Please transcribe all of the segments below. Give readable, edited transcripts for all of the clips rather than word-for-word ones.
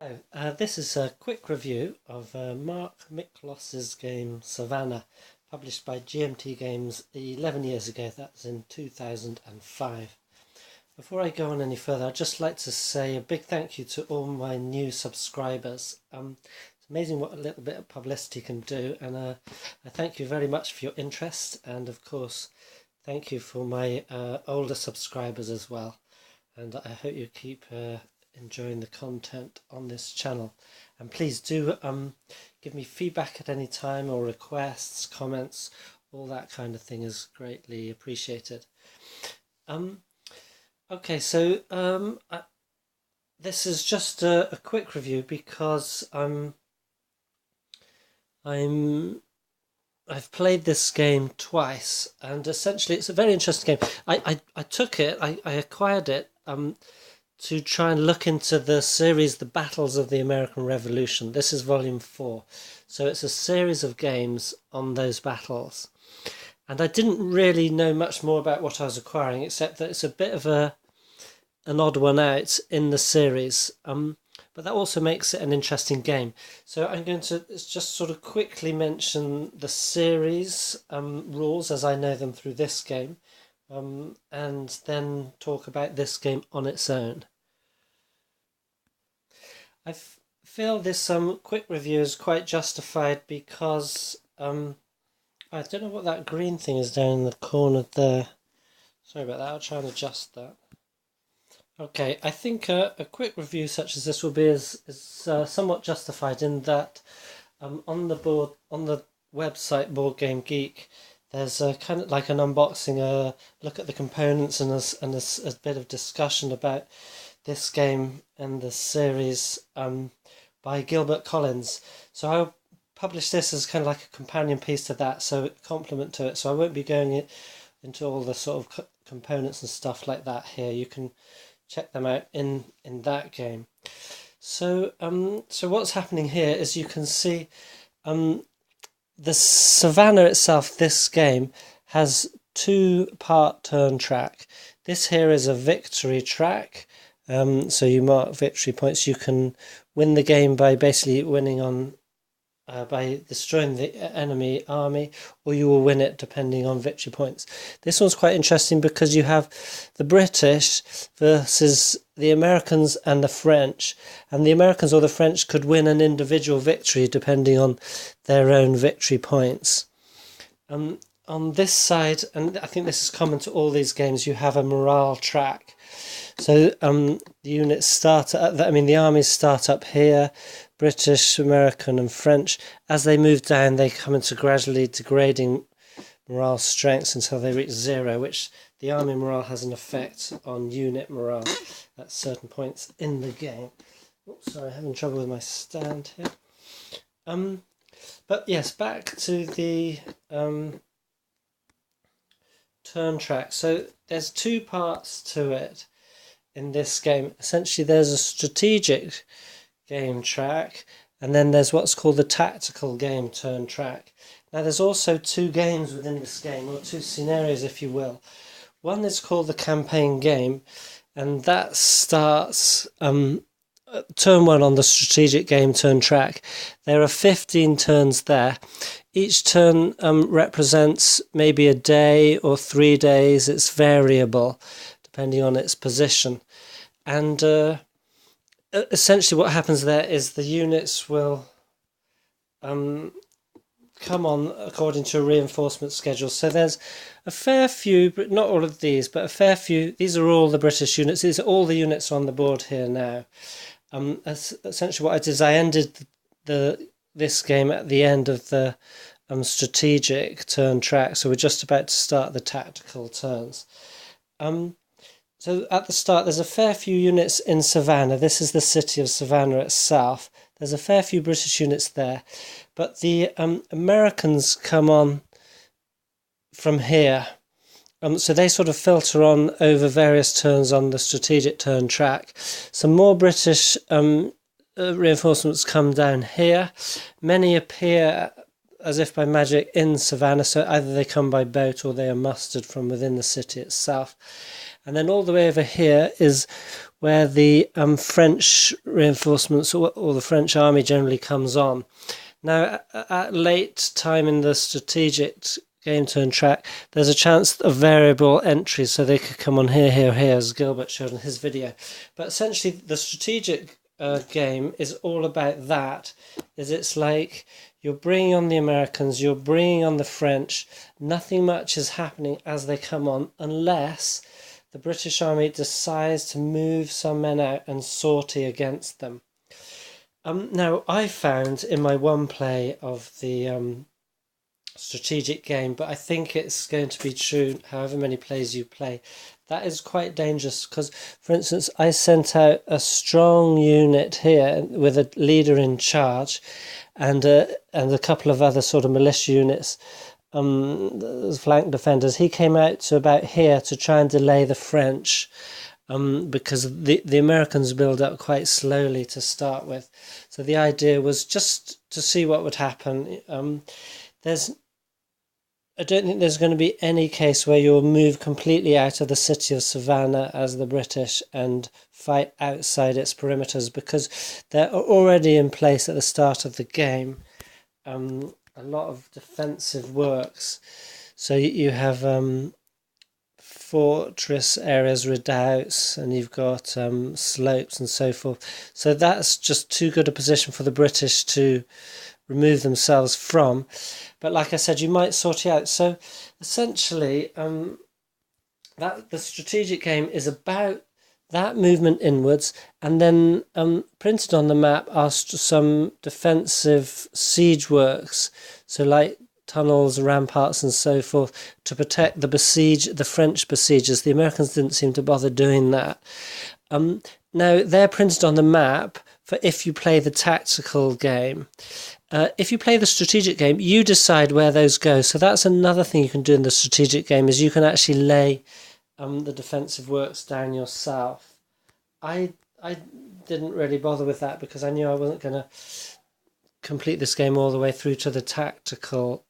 Hello, this is a quick review of Mark Miklos's game Savannah, published by GMT Games 11 years ago. That was in 2005. Before I go on any further, I'd just like to say a big thank you to all my new subscribers. It's amazing what a little bit of publicity can do, and I thank you very much for your interest, and of course thank you for my older subscribers as well, and I hope you keep enjoying the content on this channel. And please do give me feedback at any time, or requests, comments, all that kind of thing is greatly appreciated. Okay, so this is just a quick review because I've played this game twice, and essentially it's a very interesting game. I acquired it to try and look into the series The Battles of the American Revolution. This is volume 4, so it's a series of games on those battles, and I didn't really know much more about what I was acquiring, except that it's a bit of an odd one out in the series, but that also makes it an interesting game. So I'm going to just sort of quickly mention the series rules as I know them through this game, and then talk about this game on its own. I feel this quick review is quite justified because I don't know what that green thing is down in the corner there. Sorry about that, I'll try and adjust that. Okay, I think a quick review such as this will be somewhat justified in that on the website Board Game Geek, there's a kind of like an unboxing, a look at the components, and a bit of discussion about this game and the series by Gilbert Collins. So I'll publish this as kind of like a companion piece to that, so a complement to it. So I won't be going into all the sort of components and stuff like that here. You can check them out in that game. So so what's happening here is you can see the Savannah itself, this game, has 2-part turn track. This here is a victory track. So you mark victory points. You can win the game by basically winning on by destroying the enemy army, or you will win it depending on victory points. This one's quite interesting because you have the British versus the Americans and the French, and the Americans or the French could win an individual victory depending on their own victory points. On this side, and I think this is common to all these games, you have a morale track. So the units start the armies start up here, British, American and French. As they move down, they come into gradually degrading morale strengths until they reach 0, which the army morale has an effect on unit morale at certain points in the game. Oops, sorry, I'm having trouble with my stand here. But yes, back to the turn track. So there's 2 parts to it in this game. Essentially there's a strategic game track, and then there's what's called the tactical game turn track. Now there's also 2 games within this game, or 2 scenarios if you will. One is called the campaign game, and that starts turn 1 on the strategic game turn track. There are 15 turns there. Each turn represents maybe a day or 3 days. It's variable depending on its position. And essentially what happens there is the units will come on according to a reinforcement schedule. So there's a fair few, but not all of these, but a fair few. These are all the British units. These are all the units on the board here now. Essentially what I did is I ended this game at the end of the strategic turn track, so we're just about to start the tactical turns. So at the start there's a fair few units in Savannah. This is the city of Savannah itself. There's a fair few British units there, but the Americans come on from here. So they sort of filter on over various turns on the strategic turn track. Some more British reinforcements come down here. Many appear as if by magic in Savannah, so either they come by boat or they are mustered from within the city itself. And then all the way over here is where the French reinforcements or the French army generally comes on. Now, at late time in the strategic game turn track, there's a chance of variable entries, so they could come on here, here, here, as Gilbert showed in his video. But essentially, the strategic game is all about that. It's like you're bringing on the Americans, you're bringing on the French. Nothing much is happening as they come on, unless the British Army decides to move some men out and sortie against them. Now, I found in my one play of the strategic game, but I think it's going to be true however many plays you play, that is quite dangerous because, for instance, I sent out a strong unit here with a leader in charge and a couple of other sort of militia units, flank defenders. He came out to about here to try and delay the French, because the Americans build up quite slowly to start with. So the idea was just to see what would happen. I don't think there's going to be any case where you'll move completely out of the city of Savannah as the British and fight outside its perimeters, because they're already in place at the start of the game. A lot of defensive works. So you have fortress areas, redoubts, and you've got slopes and so forth. So that's just too good a position for the British to remove themselves from. But like I said, you might sort it out. So essentially, that the strategic game is about that movement inwards, and then printed on the map are some defensive siege works. So like tunnels, ramparts, and so forth to protect the French besiegers. The Americans didn't seem to bother doing that. Now they're printed on the map for if you play the tactical game. If you play the strategic game, you decide where those go. So that's another thing you can do in the strategic game, is you can actually lay the defensive works down yourself. I didn't really bother with that because I knew I wasn't going to complete this game all the way through to the tactical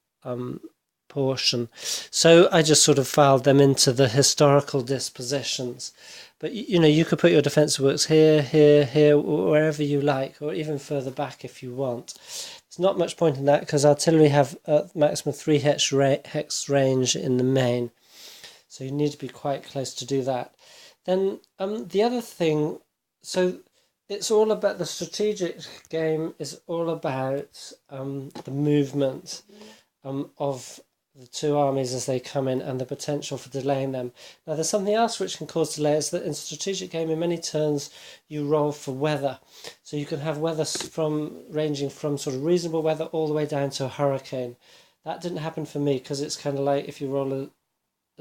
portion. So I just sort of filed them into the historical dispositions. But you could put your defensive works here, here, here, wherever you like, or even further back if you want. There's not much point in that because artillery have maximum 3 hex range in the main. So you need to be quite close to do that. Then the other thing, so it's all about the strategic game is all about the movement of the two armies as they come in and the potential for delaying them. Now there's something else which can cause delays, that in strategic game in many turns you roll for weather. So you can have weather ranging from sort of reasonable weather all the way down to a hurricane. That didn't happen for me because it's kind of like if you roll a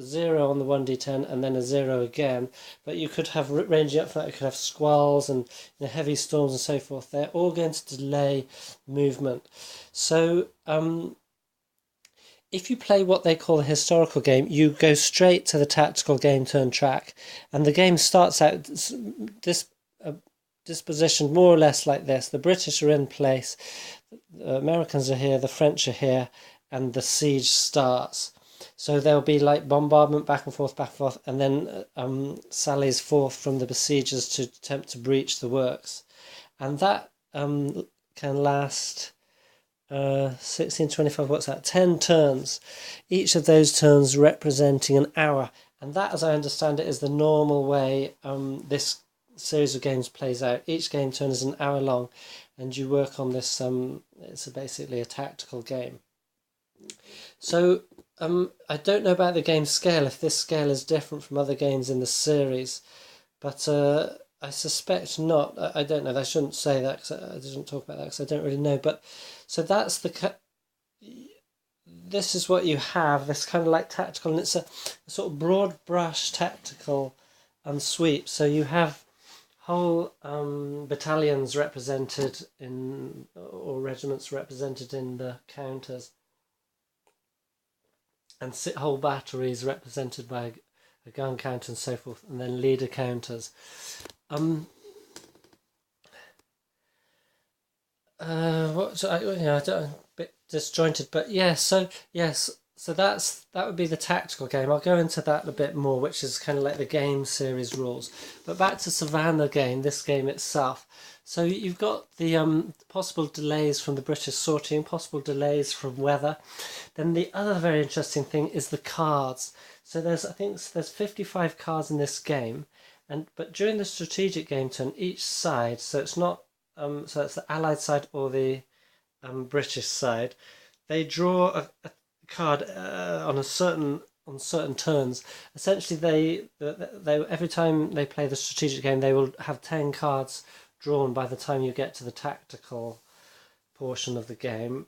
0 on the 1d10 and then a 0 again, but you could have, ranging up from that, you could have squalls and heavy storms and so forth. They're all going to delay movement. So if you play what they call a historical game, you go straight to the tactical game turn track, and the game starts out dispositioned more or less like this. The British are in place, the Americans are here, the French are here, and the siege starts. So there'll be like bombardment back and forth, and then sallies forth from the besiegers to attempt to breach the works. And that can last 16, 25, what's that, 10 turns. Each of those turns representing an hour. And that, as I understand it, is the normal way this series of games plays out. Each game turn is an hour long, and you work on this, it's basically a tactical game. So I don't know about the game scale, if this scale is different from other games in the series, but I suspect not. I don't know. I shouldn't say that because I didn't talk about that because I don't really know. But so that's this is what you have. This kind of like tactical, and it's a sort of broad brush tactical sweep. So you have whole battalions represented in, or regiments represented in the counters, and whole batteries represented by a gun counter and so forth, and then leader counters. I don't, a bit disjointed, but yeah. So yes, So that would be the tactical game. I'll go into that a bit more, which is kind of like the game series rules. But back to Savannah game, this game itself. So you've got the possible delays from the British sorting, possible delays from weather. Then the other very interesting thing is the cards. So I think there's 55 cards in this game, but during the strategic game turn, each side, so it's not so it's the Allied side or the British side, they draw a card on certain turns. Essentially, they every time they play the strategic game, they will have 10 cards drawn by the time you get to the tactical portion of the game.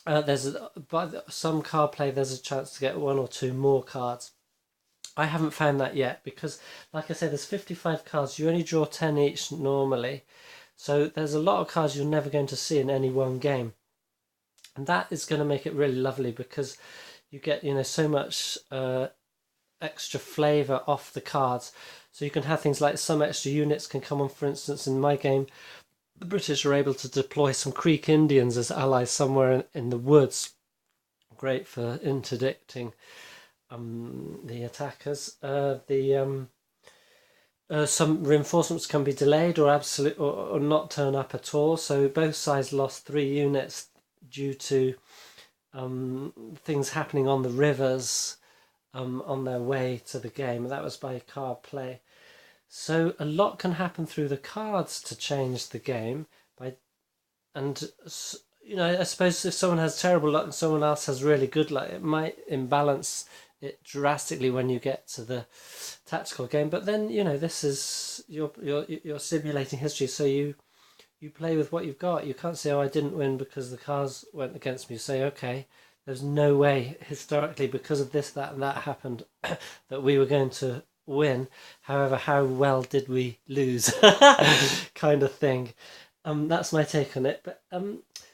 By some card play, there's a chance to get one or two more cards. I haven't found that yet because, like I said, there's 55 cards. You only draw 10 each normally, so there's a lot of cards you're never going to see in any one game. And that is going to make it really lovely because you get, so much extra flavour off the cards. So you can have things like some extra units can come on. For instance, in my game, the British are able to deploy some Creek Indians as allies somewhere in the woods. Great for interdicting the attackers. Some reinforcements can be delayed or not turn up at all. So both sides lost 3 units due to things happening on the rivers on their way to the game. That was by card play. So a lot can happen through the cards to change the game. I suppose if someone has terrible luck and someone else has really good luck, it might imbalance it drastically when you get to the tactical game. But then this is you're simulating history, so you play with what you've got. You can't say, "Oh, I didn't win because the cards went against me." You say, "Okay, there's no way historically because of this, that, and that happened that we were going to win. However, how well did we lose?" kind of thing. That's my take on it. But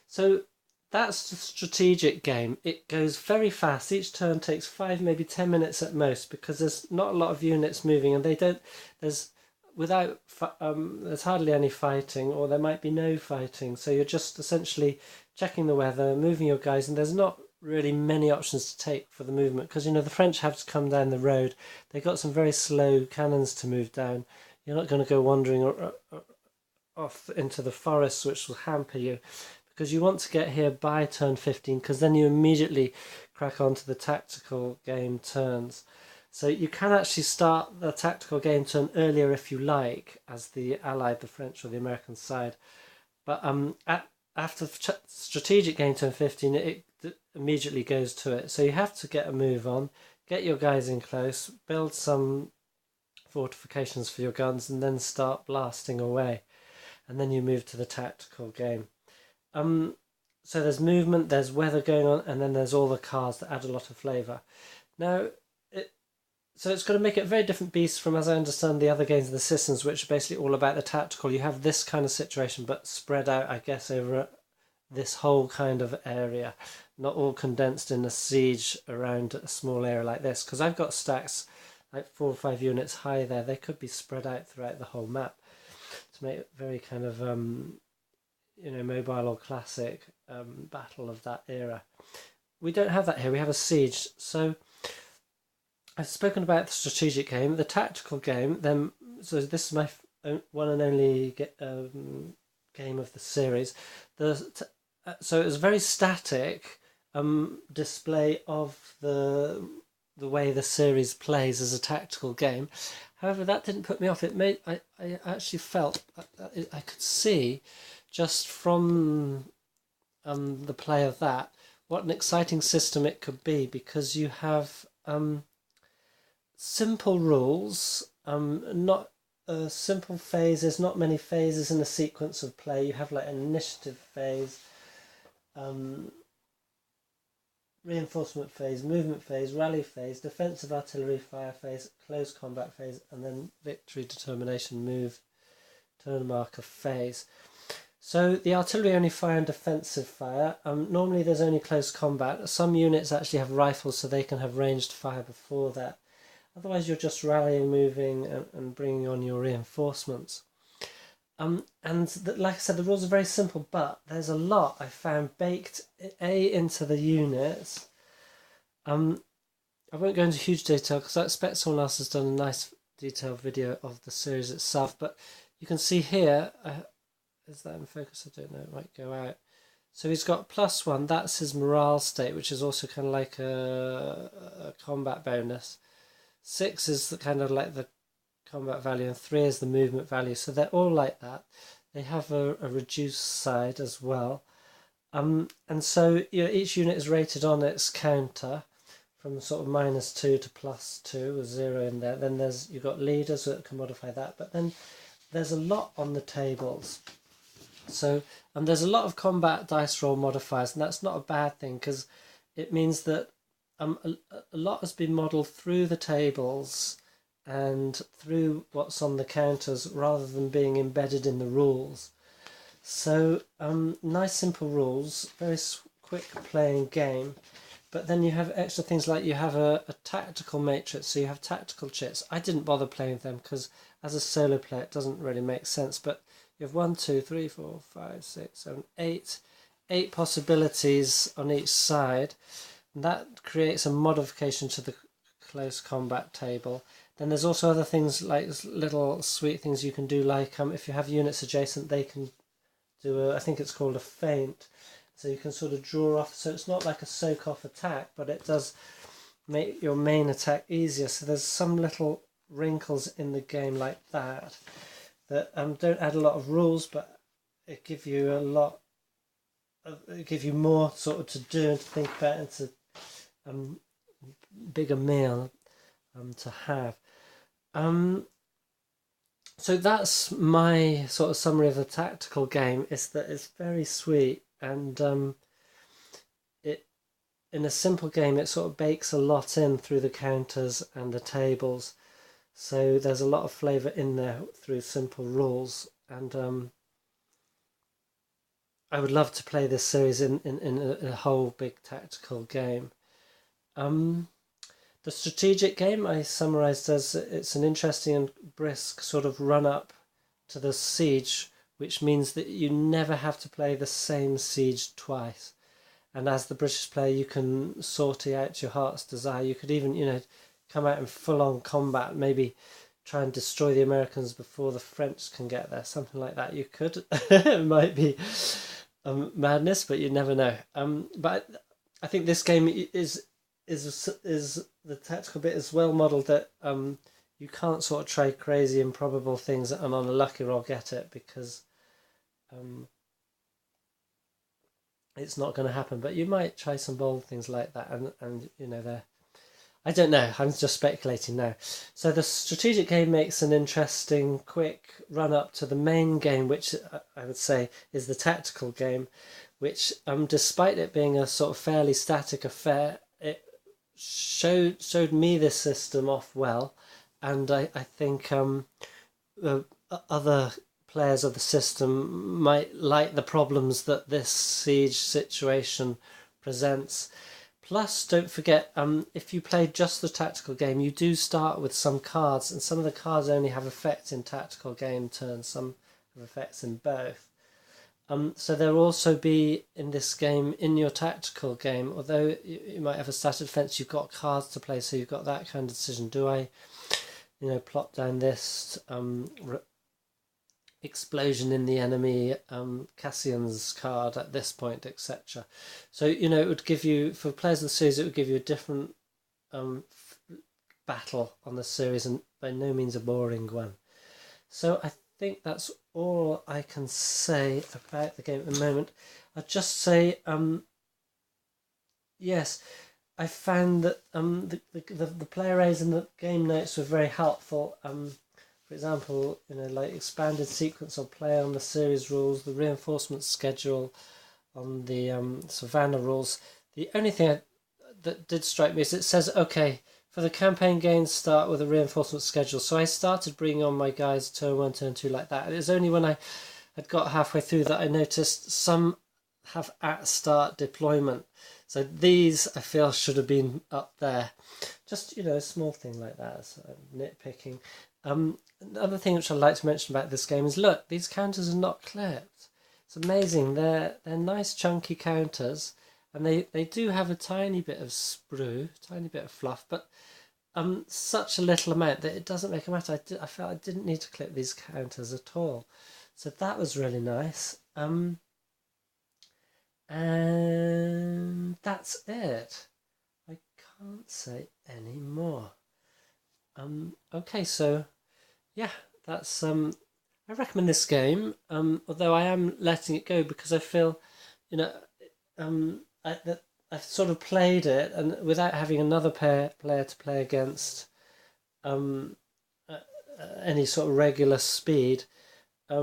so that's the strategic game. It goes very fast. Each turn takes 5, maybe 10 minutes at most because there's not a lot of units moving, and there's hardly any fighting, or there might be no fighting. So you're just essentially checking the weather, moving your guys, and there's not really many options to take for the movement because the French have to come down the road. They've got some very slow cannons to move down. You're not going to go wandering off into the forests, which will hamper you, because you want to get here by turn 15, because then you immediately crack on to the tactical game turns. So you can actually start the tactical game turn earlier if you like, as the Allied, the French or the American side. But after strategic game turn 15, it immediately goes to it. So you have to get a move on, get your guys in close, build some fortifications for your guns, and then start blasting away. And then you move to the tactical game. So there's movement, there's weather going on, and then there's all the cards that add a lot of flavour. Now, so it's going to make it a very different beast from, as I understand, the other games of the systems, which are basically all about the tactical. You have this kind of situation, but spread out, I guess, over this whole kind of area, not all condensed in a siege around a small area like this. Because I've got stacks like 4 or 5 units high there. They could be spread out throughout the whole map to make it very kind of mobile or classic battle of that era. We don't have that here. We have a siege. So I've spoken about the strategic game, the tactical game. Then, so this is my one and only game of the series. So it was a very static display of the way the series plays as a tactical game. However, that didn't put me off. I actually felt I could see just from the play of that what an exciting system it could be, because you have simple rules, not simple phases, not many phases in a sequence of play. You have like an initiative phase, reinforcement phase, movement phase, rally phase, defensive artillery fire phase, close combat phase, and then victory, determination, move, turn marker phase. So the artillery only fire on defensive fire. Normally there's only close combat. Some units actually have rifles, so they can have ranged fire before that. Otherwise you're just rallying, moving, and bringing on your reinforcements. Like I said, the rules are very simple, but there's a lot I found baked into the units I won't go into huge detail because I expect someone else has done a nice detailed video of the series itself, but you can see here, is that in focus? I don't know, it might go out. So he's got +1, that's his morale state, which is also kind of like a combat bonus. 6 is the kind of like the combat value, and 3 is the movement value. So they're all like that. They have a reduced side as well. And so each unit is rated on its counter from sort of -2 to +2 with 0 in there. Then you've got leaders that can modify that, but then there's a lot on the tables. So there's a lot of combat dice roll modifiers, and that's not a bad thing because it means that a lot has been modelled through the tables and through what's on the counters rather than being embedded in the rules. So nice simple rules, very quick playing game. But then you have extra things like you have a tactical matrix, so you have tactical chits. I didn't bother playing with them because as a solo player it doesn't really make sense, but you have 1, 2, 3, 4, 5, 6, 7, 8 possibilities on each side, and that creates a modification to the close combat table. Then there's also other things like little sweet things you can do, like if you have units adjacent, they can do I think it's called a feint. So you can sort of draw off, so it's not like a soak-off attack, but it does make your main attack easier. So there's some little wrinkles in the game like that don't add a lot of rules, but it give you a lot. It give you more sort of to do and to think about, and to bigger meal to have. So that's my sort of summary of the tactical game. Is that it's very sweet. And it, in a simple game, it sort of bakes a lot in through the counters and the tables. So there's a lot of flavour in there through simple rules. And I would love to play this series in a whole big tactical game. The strategic game I summarised as it's an interesting and brisk sort of run-up to the siege, which means that you never have to play the same siege twice. And as the British player, you can sortie out your heart's desire. You could even, come out in full-on combat, maybe try and destroy the Americans before the French can get there, something like that. You could. It might be madness, but you never know. But I think this game is the tactical bit is well modelled that you can't sort of try crazy improbable things and on a lucky roll get it, because it's not going to happen. But you might try some bold things like that, and they're, I don't know, I'm just speculating now. So the strategic game makes an interesting quick run up to the main game, which I would say is the tactical game, which despite it being a sort of fairly static affair, it showed me this system off well, and I think other players of the system might like the problems that this siege situation presents. Plus, don't forget, if you play just the tactical game, you do start with some cards, and some of the cards only have effects in tactical game turns, some have effects in both. So there will also be in this game, in your tactical game, although you might have a stat defense, you've got cards to play, so you've got that kind of decision. Do I, plot down this explosion in the enemy, Cassian's card at this point, etc. So, it would give you, for players of the series, it would give you a different battle on the series, and by no means a boring one. So I think that's all I can say about the game at the moment. I'll just say, yes, I found that the player aids and the game notes were very helpful. For example, like expanded sequence of play on the series rules, the reinforcement schedule on the Savannah rules. The only thing that did strike me is it says, okay, for the campaign gains, start with a reinforcement schedule. So I started bringing on my guys turn 1, turn 2 like that. And it was only when I had got halfway through that I noticed some have at start deployment. So these I feel should have been up there. Just, a small thing like that, so nitpicking. Another thing which I'd like to mention about this game is, look, these counters are not clipped. It's amazing. They're nice chunky counters, and they do have a tiny bit of sprue, tiny bit of fluff, but such a little amount that it doesn't make a matter. I felt I didn't need to clip these counters at all, so that was really nice. And that's it. I can't say any more. Okay, so yeah, that's I recommend this game. Although I am letting it go because I feel, you know, that I've sort of played it and without having another player to play against, um, any sort of regular speed. A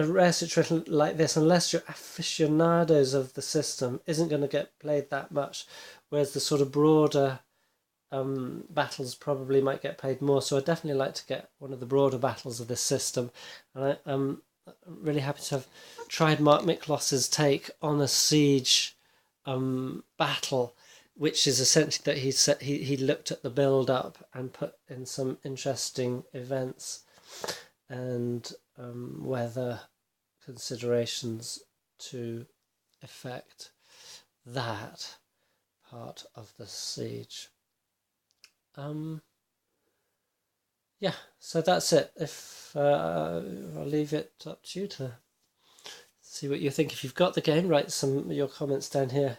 rare situation like this, unless you're aficionados of the system, isn't going to get played that much. Whereas the sort of broader battles probably might get played more. So I'd definitely like to get one of the broader battles of this system. And I'm really happy to have tried Mark Miklos's take on a siege battle, which is essentially that he looked at the build up and put in some interesting events and weather considerations to affect that part of the siege. Yeah, so that's it. If I'll leave it up to you to see what you think. If you've got the game, write some of your comments down here.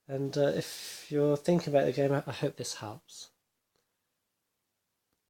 And if you're thinking about the game, I hope this helps.